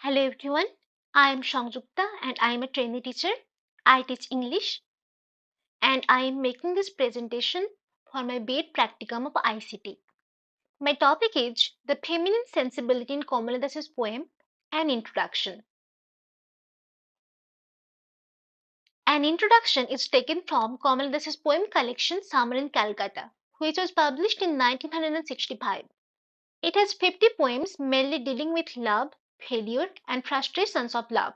Hello everyone, I am Sanjukta and I am a trainee teacher. I teach English and I am making this presentation for my BEd practicum of ICT. My topic is the feminine sensibility in Kamala Das's poem, An Introduction. An introduction is taken from Kamala Das's poem collection Summer in Calcutta, which was published in 1965. It has 50 poems mainly dealing with love, failure, and frustrations of love.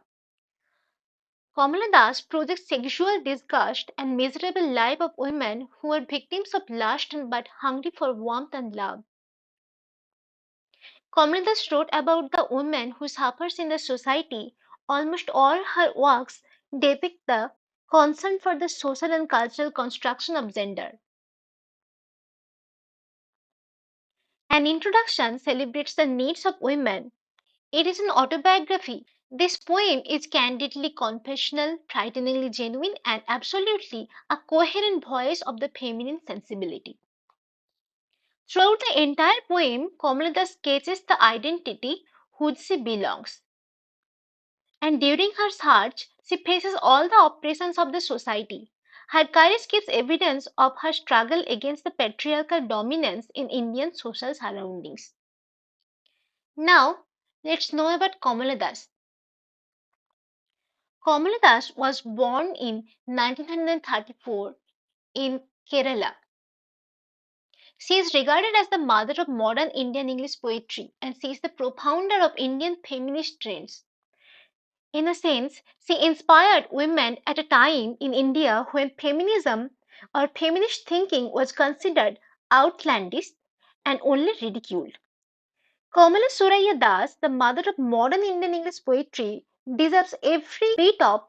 Kamala Das projects sexual disgust and miserable life of women who are victims of lust but hungry for warmth and love. Kamala Das wrote about the woman who suffers in the society. Almost all her works depict the concern for the social and cultural construction of gender. An introduction celebrates the needs of women. It is an autobiography. This poem is candidly confessional, frighteningly genuine, and absolutely a coherent voice of the feminine sensibility. Throughout the entire poem, Kamala sketches the identity which she belongs. And during her search, she faces all the oppressions of the society. Her courage gives evidence of her struggle against the patriarchal dominance in Indian social surroundings. Now, let's know about Kamala Das. Kamala Das was born in 1934 in Kerala. She is regarded as the mother of modern Indian English poetry and she is the profounder of Indian feminist trends. In a sense, she inspired women at a time in India when feminism or feminist thinking was considered outlandish and only ridiculed. Kamala Suraya Das, the mother of modern Indian English poetry, deserves every bit of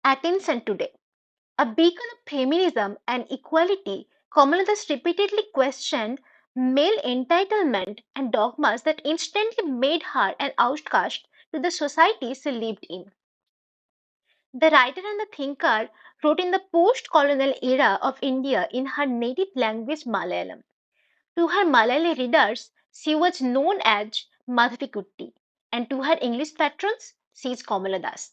attention today. A beacon of feminism and equality, Kamala Das repeatedly questioned male entitlement and dogmas that instantly made her an outcast to the society she lived in. The writer and the thinker wrote in the post-colonial era of India in her native language Malayalam. To her Malayali readers, she was known as Madhavikutty, and to her English patrons, she is Kamala Das.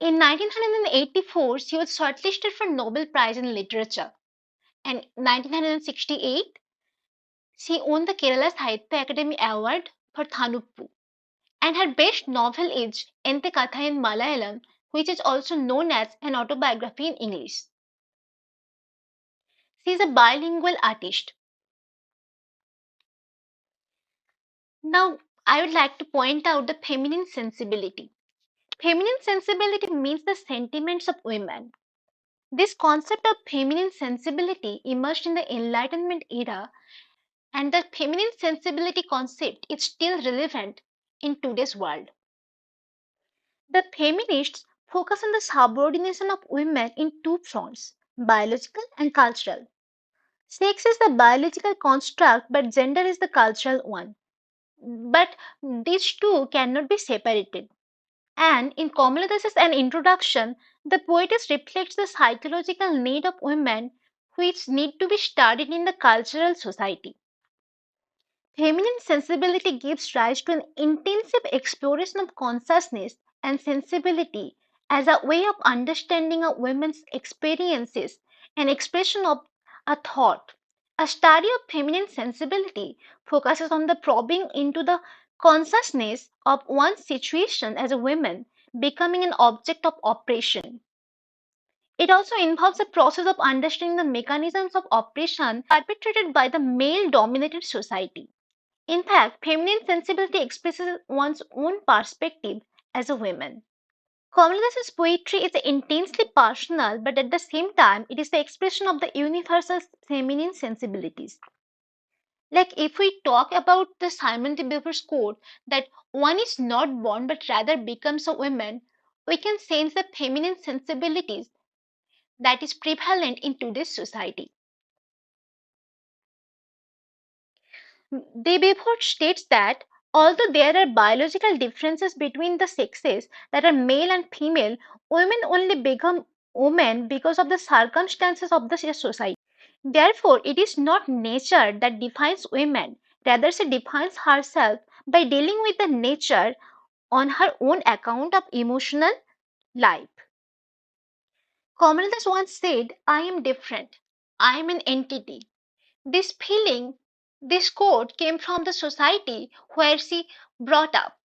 In 1984, she was shortlisted for Nobel Prize in Literature, and in 1968, she won the Kerala Sahitya Academy Award for Thanuppu, and her best novel is Ente Katha in Malayalam, which is also known as an autobiography in English. She is a bilingual artist. Now, I would like to point out the feminine sensibility. Feminine sensibility means the sentiments of women. This concept of feminine sensibility emerged in the Enlightenment era, and the feminine sensibility concept is still relevant in today's world. The feminists focus on the subordination of women in two fronts, biological and cultural. Sex is the biological construct, but gender is the cultural one. But these two cannot be separated. And in Kamala Das's An Introduction, the poetess reflects the psychological need of women which need to be studied in the cultural society. Feminine sensibility gives rise to an intensive exploration of consciousness and sensibility as a way of understanding a woman's experiences and expression of a thought. A study of feminine sensibility focuses on the probing into the consciousness of one's situation as a woman becoming an object of oppression. It also involves a process of understanding the mechanisms of oppression perpetrated by the male dominated society. In fact, feminine sensibility expresses one's own perspective as a woman. Kamala Das's poetry is intensely personal, but at the same time, it is the expression of the universal feminine sensibilities. Like if we talk about the Simon de Beauvoir's quote that one is not born but rather becomes a woman, we can sense the feminine sensibilities that is prevalent in today's society. De Beauvoir states that although there are biological differences between the sexes that are male and female, women only become women because of the circumstances of the society. Therefore, it is not nature that defines women, rather, she defines herself by dealing with the nature on her own account of emotional life. Kamala once said, I am different. I am an entity. This feeling, this quote came from the society where she brought up.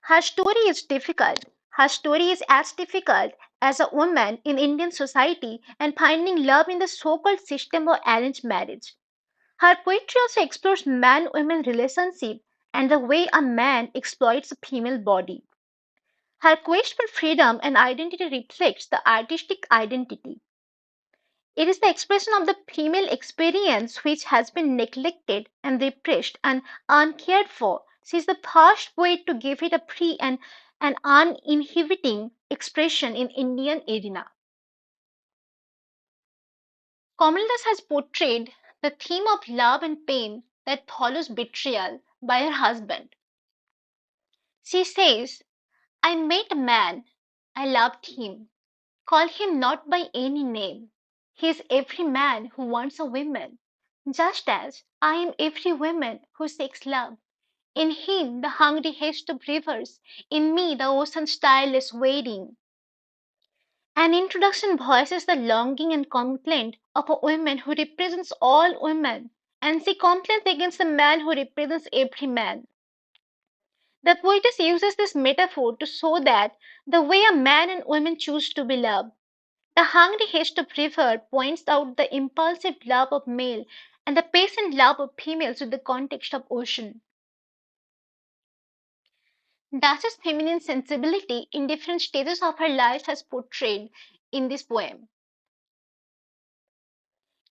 Her story is difficult. Her story is as difficult as a woman in Indian society and finding love in the so-called system of arranged marriage. Her poetry also explores man-woman relationship and the way a man exploits a female body. Her quest for freedom and identity reflects the artistic identity. It is the expression of the female experience which has been neglected and repressed and uncared for. She is the first poet to give it a free and an uninhibiting expression in Indian arena. Kamala has portrayed the theme of love and pain that follows betrayal by her husband. She says, I met a man, I loved him, call him not by any name. He is every man who wants a woman, just as I am every woman who seeks love. In him the hungry haste of rivers, in me the ocean's tireless wading. An introduction voices the longing and complaint of a woman who represents all women, and she complains against the man who represents every man. The poetess uses this metaphor to show that the way a man and woman choose to be loved. The hungry haste of river points out the impulsive love of male and the patient love of females with the context of ocean. Das's feminine sensibility in different stages of her life has portrayed in this poem.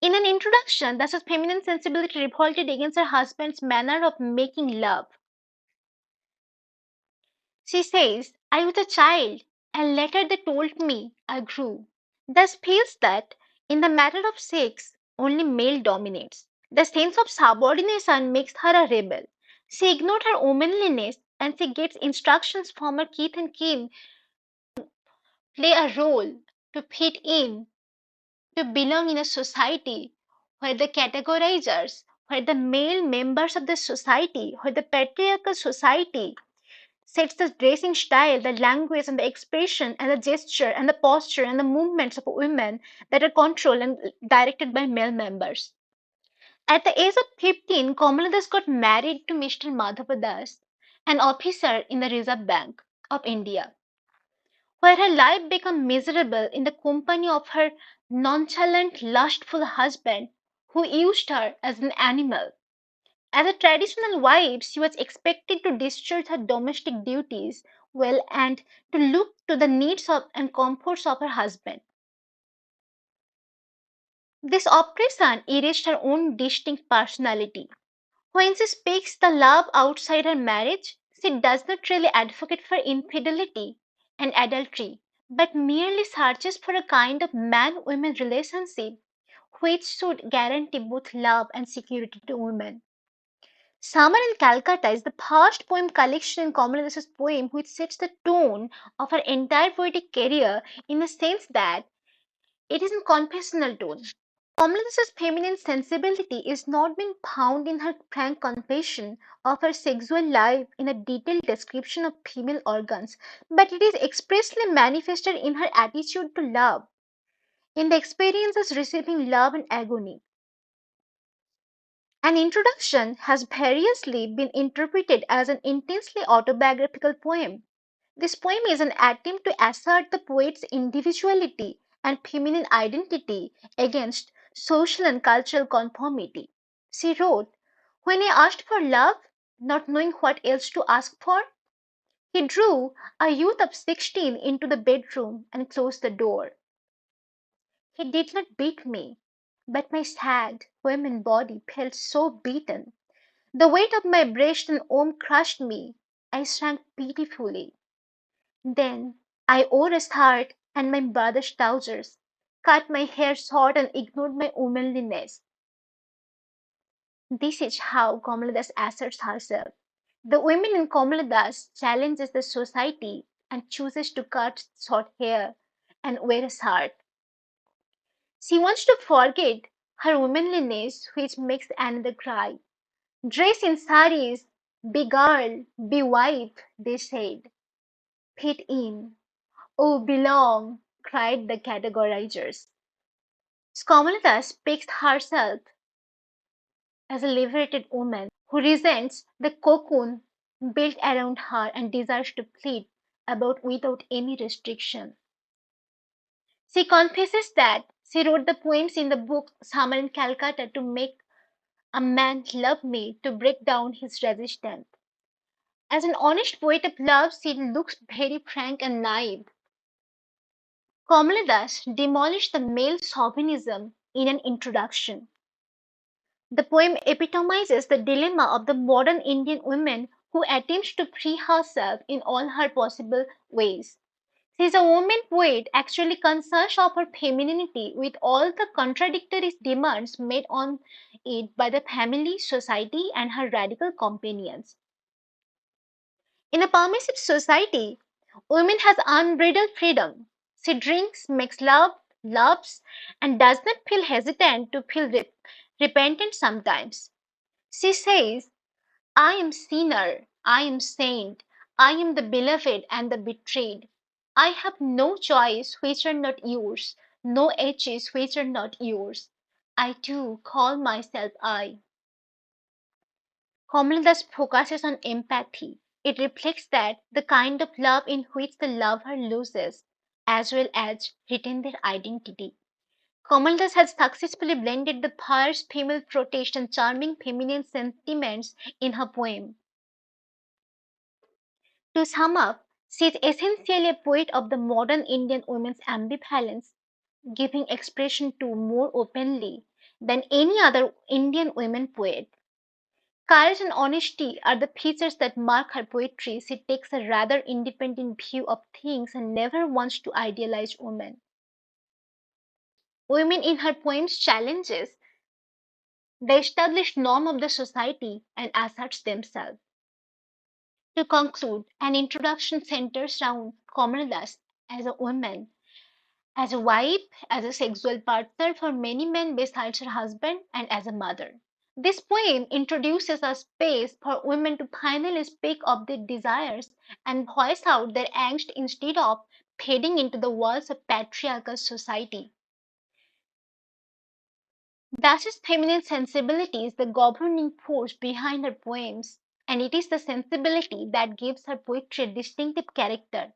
In an introduction, Das's feminine sensibility revolted against her husband's manner of making love. She says, I was a child, and later they told me I grew. Thus feels that in the matter of sex, only male dominates. The sense of subordination makes her a rebel. She ignored her womanliness and she gets instructions from her kith and kin, play a role, to fit in, to belong in a society where the categorizers, where the male members of the society, where the patriarchal society sets the dressing style, the language, and the expression, and the gesture, and the posture, and the movements of women that are controlled and directed by male members. At the age of 15, Kamala Das got married to Mr. Madhava Das, an officer in the Reserve Bank of India, where her life became miserable in the company of her nonchalant, lustful husband who used her as an animal. As a traditional wife, she was expected to discharge her domestic duties well and to look to the needs of and comforts of her husband. This oppression erased her own distinct personality. When she speaks the love outside her marriage, she does not really advocate for infidelity and adultery, but merely searches for a kind of man-woman relationship which should guarantee both love and security to women. Summer in Calcutta is the first poem collection in Kamala Das's poem which sets the tone of her entire poetic career in the sense that it is in confessional tone. Kamala Das's feminine sensibility is not being found in her frank confession of her sexual life in a detailed description of female organs, but it is expressly manifested in her attitude to love, in the experiences receiving love and agony. An introduction has variously been interpreted as an intensely autobiographical poem. This poem is an attempt to assert the poet's individuality and feminine identity against social and cultural conformity. She wrote, when he asked for love, not knowing what else to ask for, he drew a youth of 16 into the bedroom and closed the door. He did not beat me, but my sad, woman body felt so beaten. The weight of my breast and arm crushed me. I shrank pitifully. Then I wore a skirt and my brother's trousers, cut my hair short and ignored my womanliness. This is how Kamala Das asserts herself. The woman in Kamala Das challenges the society and chooses to cut short hair and wear a skirt. She wants to forget her womanliness, which makes another cry. Dress in saris Be girl, be wife, they said. Fit in. Oh, belong, cried the categorizers. Skomolata speaks herself as a liberated woman who resents the cocoon built around her and desires to plead about without any restriction. She confesses that she wrote the poems in the book Summer in Calcutta to make a man love me, to break down his resistance. As an honest poet of love, she looks very frank and naive. Kamala Das demolished the male chauvinism in an introduction. The poem epitomizes the dilemma of the modern Indian woman who attempts to free herself in all her possible ways. She is a woman poet actually conscious of her femininity with all the contradictory demands made on it by the family, society, and her radical companions. In a permissive society, women has unbridled freedom. She drinks, makes love, loves, and does not feel hesitant to feel repentant sometimes. She says, I am sinner, I am saint, I am the beloved and the betrayed. I have no choice which are not yours, no edges which are not yours. I too call myself I. Kamala thus focuses on empathy. It reflects that the kind of love in which the lover loses, as well as retain their identity. Kamala Das has successfully blended the fierce female protest and charming feminine sentiments in her poem. To sum up, she is essentially a poet of the modern Indian woman's ambivalence, giving expression to more openly than any other Indian women poet. Courage and honesty are the features that mark her poetry. She takes a rather independent view of things and never wants to idealize women. Women in her poems challenges the established norm of the society and asserts themselves. To conclude, an introduction centers around Kamala Das as a woman, as a wife, as a sexual partner for many men besides her husband, and as a mother. This poem introduces a space for women to finally speak of their desires and voice out their angst instead of fading into the walls of patriarchal society. Dash's feminine sensibility is the governing force behind her poems, and it is the sensibility that gives her poetry a distinctive character.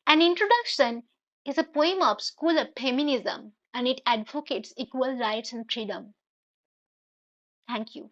An introduction is a poem of school of feminism, and it advocates equal rights and freedom. Thank you.